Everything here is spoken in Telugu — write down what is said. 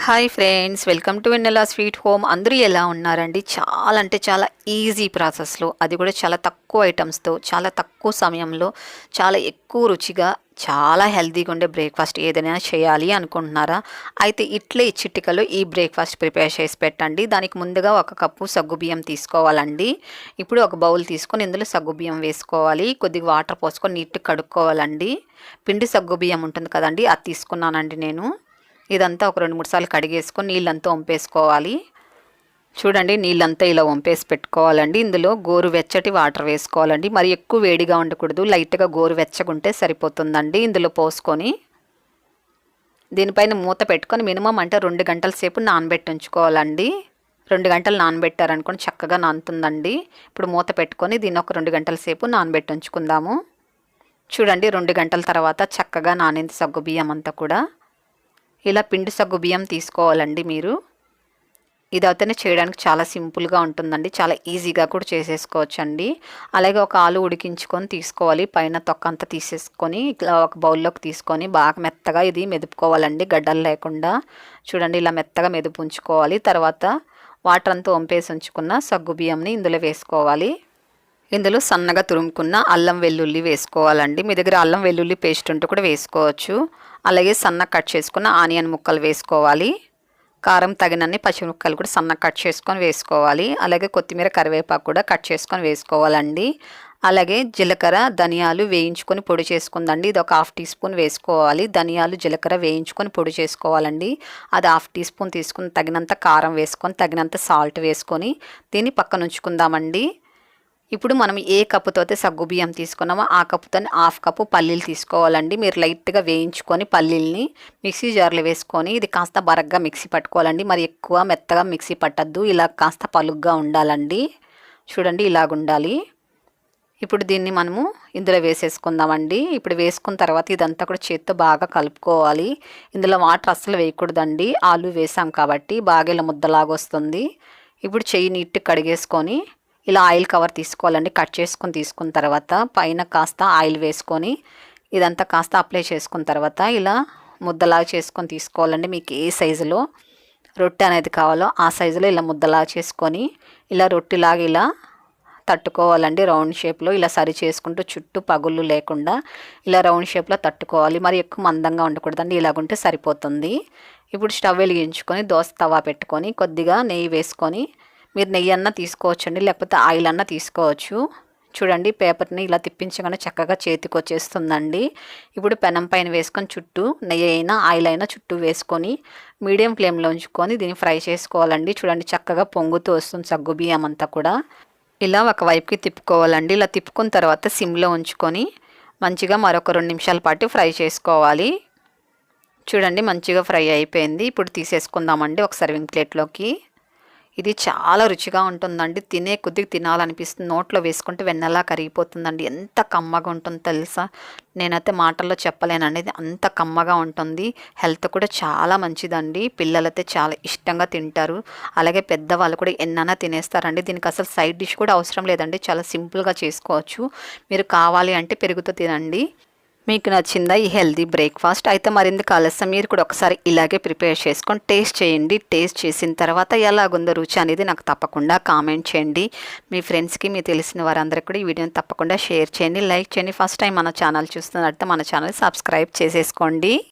Hi friends, welcome to Vennela sweet home. అందరూ ఎలా ఉన్నారండి? చాలా అంటే చాలా ఈజీ ప్రాసెస్లో, అది కూడా చాలా తక్కువ ఐటమ్స్తో, చాలా తక్కువ సమయంలో, చాలా ఎక్కువ రుచిగా, చాలా హెల్తీగా ఉండే బ్రేక్ఫాస్ట్ ఏదైనా చేయాలి అనుకుంటున్నారా? అయితే ఇట్లే చిటికలో ఈ బ్రేక్ఫాస్ట్ ప్రిపేర్ చేసి పెట్టండి. దానికి ముందుగా 1 కప్పు సగ్గుబియ్యం తీసుకోవాలండి. ఇప్పుడు ఒక బౌల్ తీసుకొని ఇందులో సగ్గుబియ్యం వేసుకోవాలి. కొద్దిగా వాటర్ పోసుకొని నీట్గా కడుక్కోవాలండి. పిండి సగ్గుబియ్యం ఉంటుంది కదండి, అది తీసుకున్నానండి నేను. ఇదంతా ఒక 2-3 సార్లు కడిగేసుకొని నీళ్ళంతా వంపేసుకోవాలి. చూడండి, నీళ్ళంతా ఇలా వంపేసి పెట్టుకోవాలండి. ఇందులో గోరువెచ్చటి వాటర్ వేసుకోవాలండి. మరి ఎక్కువ వేడిగా ఉండకూడదు, లైట్గా గోరువెచ్చగా ఉంటే సరిపోతుందండి. ఇందులో పోసుకొని దీనిపైన మూత పెట్టుకొని మినిమం అంటే 2 గంటల సేపు నానబెట్టి ఉంచుకోవాలండి. 2 గంటలు నానబెట్టారనుకోండి చక్కగా నానుతుందండి. ఇప్పుడు మూత పెట్టుకొని దీన్ని ఒక 2 గంటల సేపు నానబెట్టి ఉంచుకుందాము. చూడండి, 2 గంటల తర్వాత చక్కగా నానింది సగ్గుబియ్యం అంతా కూడా. ఇలా పిండి సగ్గు బియ్యం తీసుకోవాలండి మీరు. ఇదైతేనే చేయడానికి చాలా సింపుల్గా ఉంటుందండి, చాలా ఈజీగా కూడా చేసేసుకోవచ్చండి. అలాగే ఒక ఆలు ఉడికించుకొని తీసుకోవాలి. పైన తొక్క అంతా తీసేసుకొని ఇట్లా ఒక బౌల్లోకి తీసుకొని బాగా మెత్తగా ఇది మెదుపుకోవాలండి, గడ్డలు లేకుండా. చూడండి, ఇలా మెత్తగా మెదుపు ఉంచుకోవాలి. తర్వాత వాటర్ అంతా వంపేసి ఉంచుకున్న సగ్గు బియ్యంని ఇందులో వేసుకోవాలి. ఇందులో సన్నగా తురుముకున్న అల్లం వెల్లుల్లి వేసుకోవాలండి. మీ దగ్గర అల్లం వెల్లుల్లి పేస్ట్ ఉంటే కూడా వేసుకోవచ్చు. అలాగే సన్నగా కట్ చేసుకున్న ఆనియన్ ముక్కలు వేసుకోవాలి. కారం తగినన్ని పచ్చిమిరపకాయలు కూడా సన్నగా కట్ చేసుకొని వేసుకోవాలి. అలాగే కొత్తిమీర, కరివేపాకు కూడా కట్ చేసుకొని వేసుకోవాలండి. అలాగే జీలకర్ర, ధనియాలు వేయించుకొని పొడి చేసుకుందండి. ఇది ఒక 1/2 టీ స్పూన్ వేసుకోవాలి. ధనియాలు, జీలకర్ర వేయించుకొని పొడి చేసుకోవాలండి. అది 1/2 టీ స్పూన్ తీసుకుని తగినంత కారం వేసుకొని తగినంత సాల్ట్ వేసుకొని దీన్ని పక్కన ఉంచుకుందామండి. ఇప్పుడు మనం ఏ కప్పుతో అయితే సగ్గుబియ్యం తీసుకున్నామో ఆ కప్పుతో 1/2 కప్పు పల్లీలు తీసుకోవాలండి. మీరు లైట్గా వేయించుకొని పల్లీల్ని మిక్సీ జార్లో వేసుకొని ఇది కాస్త బరగ్గా మిక్సీ పట్టుకోవాలండి. మరి ఎక్కువ మెత్తగా మిక్సీ పట్టద్దు, ఇలా కాస్త పలుగ్గా ఉండాలండి. చూడండి, ఇలాగ ఉండాలి. ఇప్పుడు దీన్ని మనము ఇందులో వేసేసుకుందామండి. ఇప్పుడు వేసుకున్న తర్వాత ఇదంతా కూడా చేత్తో బాగా కలుపుకోవాలి. ఇందులో వాటర్ అస్సలు వేయకూడదండి, ఆలు వేసాం కాబట్టి బాగా ఇలా ముద్దలాగా వస్తుంది. ఇప్పుడు చెయ్యి నీట్గా కడిగేసుకొని ఇలా ఆయిల్ కవర్ తీసుకోవాలండి. కట్ చేసుకొని తీసుకున్న తర్వాత పైన కాస్త ఆయిల్ వేసుకొని ఇదంతా కాస్త అప్లై చేసుకున్న తర్వాత ఇలా ముద్దలాగా చేసుకొని తీసుకోవాలండి. మీకు ఏ సైజులో రొట్టె అనేది కావాలో ఆ సైజులో ఇలా ముద్దలాగా చేసుకొని ఇలా రొట్టెలాగా ఇలా తట్టుకోవాలండి. రౌండ్ షేప్లో ఇలా సరి చేసుకుంటూ చుట్టూ పగుళ్ళు లేకుండా ఇలా రౌండ్ షేప్లో తట్టుకోవాలి. మరి ఎక్కువ మందంగా ఉండకూడదండి, ఇలాగుంటే సరిపోతుంది. ఇప్పుడు స్టవ్ వెలిగించుకొని దోస తవా పెట్టుకొని కొద్దిగా నెయ్యి వేసుకొని, మీరు నెయ్యి అన్నా తీసుకోవచ్చండి, లేకపోతే ఆయిల్ అన్నా తీసుకోవచ్చు. చూడండి, పేపర్ని ఇలా తిప్పించగానే చక్కగా చేతికి వచ్చేస్తుందండి. ఇప్పుడు పెనం పైన వేసుకొని చుట్టూ నెయ్యి అయినా ఆయిల్ అయినా చుట్టూ వేసుకొని మీడియం ఫ్లేమ్లో ఉంచుకొని దీన్ని ఫ్రై చేసుకోవాలండి. చూడండి, చక్కగా పొంగుతూ వస్తుంది సగ్గుబియ్యం అంతా కూడా. ఇలా ఒకవైపుకి తిప్పుకోవాలండి. ఇలా తిప్పుకున్న తర్వాత సిమ్లో ఉంచుకొని మంచిగా మరొక 2 నిమిషాల పాటు ఫ్రై చేసుకోవాలి. చూడండి, మంచిగా ఫ్రై అయిపోయింది. ఇప్పుడు తీసేసుకుందామండి ఒక సర్వింగ్ ప్లేట్లోకి. ఇది చాలా రుచిగా ఉంటుందండి, తినే కొద్దిగా తినాలనిపిస్తుంది. నోట్లో వేసుకుంటే వెన్నెలా కరిగిపోతుందండి. ఎంత కమ్మగా ఉంటుందో తెలుసా, నేనైతే మాటల్లో చెప్పలేనండి. అంత కమ్మగా ఉంటుంది. హెల్త్ కూడా చాలా మంచిదండి. పిల్లలైతే చాలా ఇష్టంగా తింటారు. అలాగే పెద్దవాళ్ళు కూడా ఎన్నైనా తినేస్తారండి. దీనికి అసలు సైడ్ డిష్ కూడా అవసరం లేదండి, చాలా సింపుల్గా చేసుకోవచ్చు. మీరు కావాలి అంటే పెరుగుతో తినండి. మీకు నచ్చిందా ఈ హెల్తీ బ్రేక్ఫాస్ట్? అయితే మరింత ఆలస్యం మీరు కూడా ఒకసారి ఇలాగే ప్రిపేర్ చేసుకొని టేస్ట్ చేయండి. టేస్ట్ చేసిన తర్వాత ఎలాగుందో రుచి అనేది నాకు తప్పకుండా కామెంట్ చేయండి. మీ ఫ్రెండ్స్కి, మీ తెలిసిన వారందరికీ కూడా ఈ వీడియోని తప్పకుండా షేర్ చేయండి, లైక్ చేయండి. ఫస్ట్ టైం మన ఛానల్ చూస్తున్నట్లయితే మన ఛానల్ సబ్స్క్రైబ్ చేసేసుకోండి.